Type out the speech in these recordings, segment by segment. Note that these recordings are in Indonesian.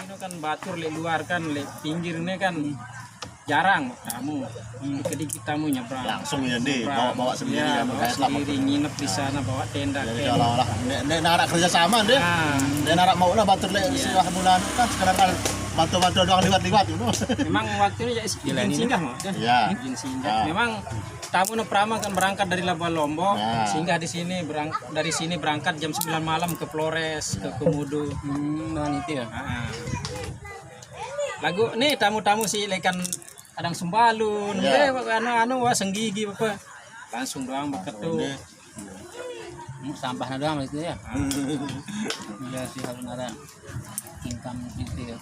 Ini kan batur le luar kan le pinggirnya kan jarang tamu. Sedikit tamu nyebrang. Langsung ya deh bawa sendiri ya, kan bawa sendiri nginep di sana bawa tenda. Jadi seolah-olah nek narak kerja sama deh. Nek narak mau lah batur le siwah bulan kan sekarang kan bantu-bantu doang liwat-liwat itu. Memang waktunya ya izin singgah mah. Iya. Izin singgah. Memang tamu Prama kan berangkat dari Labuan Lombok, singgah di sini dari sini berangkat jam 9 malam ke Flores, ke Komodo. Itu ya. Lagu nih tamu-tamu si ikan kadang Sumbalun, anu wah senggigi apa. Langsung doang beketu. Sampahnya doang itu ya. Iya sih harus ada income gitu ya.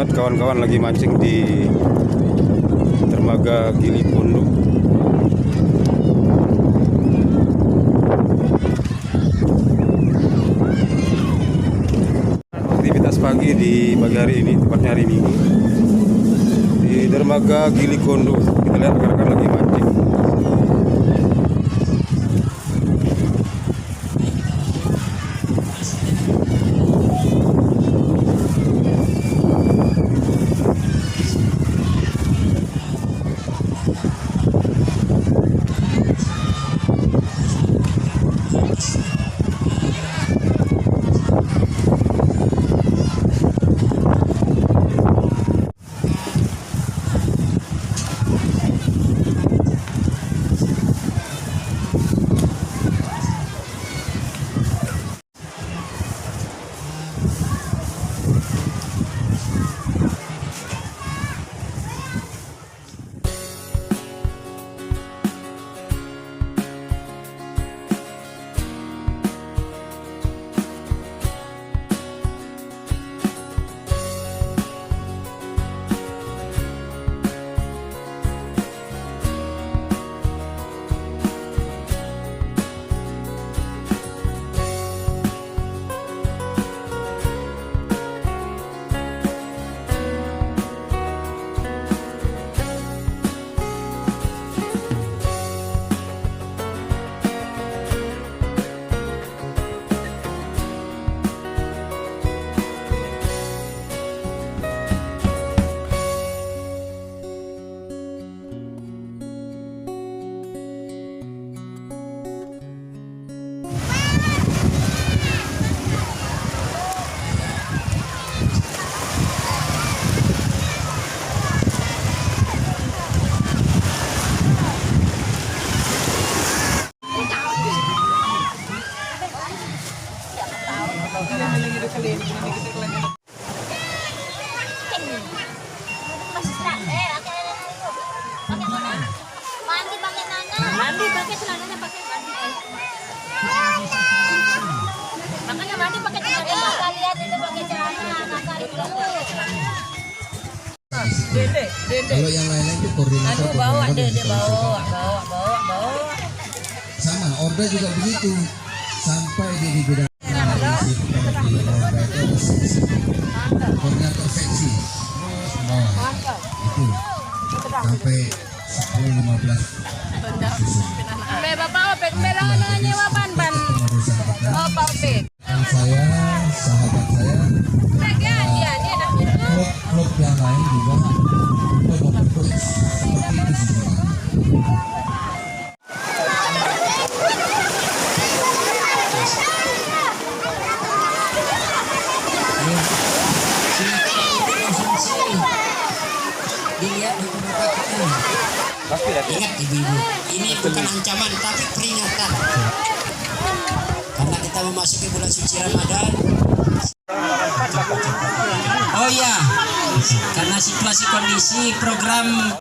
lihat kawan-kawan lagi mancing di dermaga Gili Punduk. Aktivitas pagi di pagi hari ini, tepatnya hari Minggu, di dermaga Gili Punduk. Kita lihat rekan-rekan lagi mancing. Mandi pakai celananya pakai mandi. Makanya mandi pakai celana. Kalian itu pakai celana, nakal dulu. Dede. Kalau yang lain-lain itu koordinator. Bawa, Dede bawa. Sama, order juga begitu. Sampai dia di bidang koordinator seksi. Itu sampai 10-15. Bapak Opek merana nyewa ban. Oh, Pak Opek. Saya, sahabat saya, klub yang lain juga membentuk seperti itu semua. Ingat ibu-ibu, ini bukan ancaman tapi peringatan. Karena kita memasuki bulan suci Ramadan. Oh iya, karena situasi kondisi program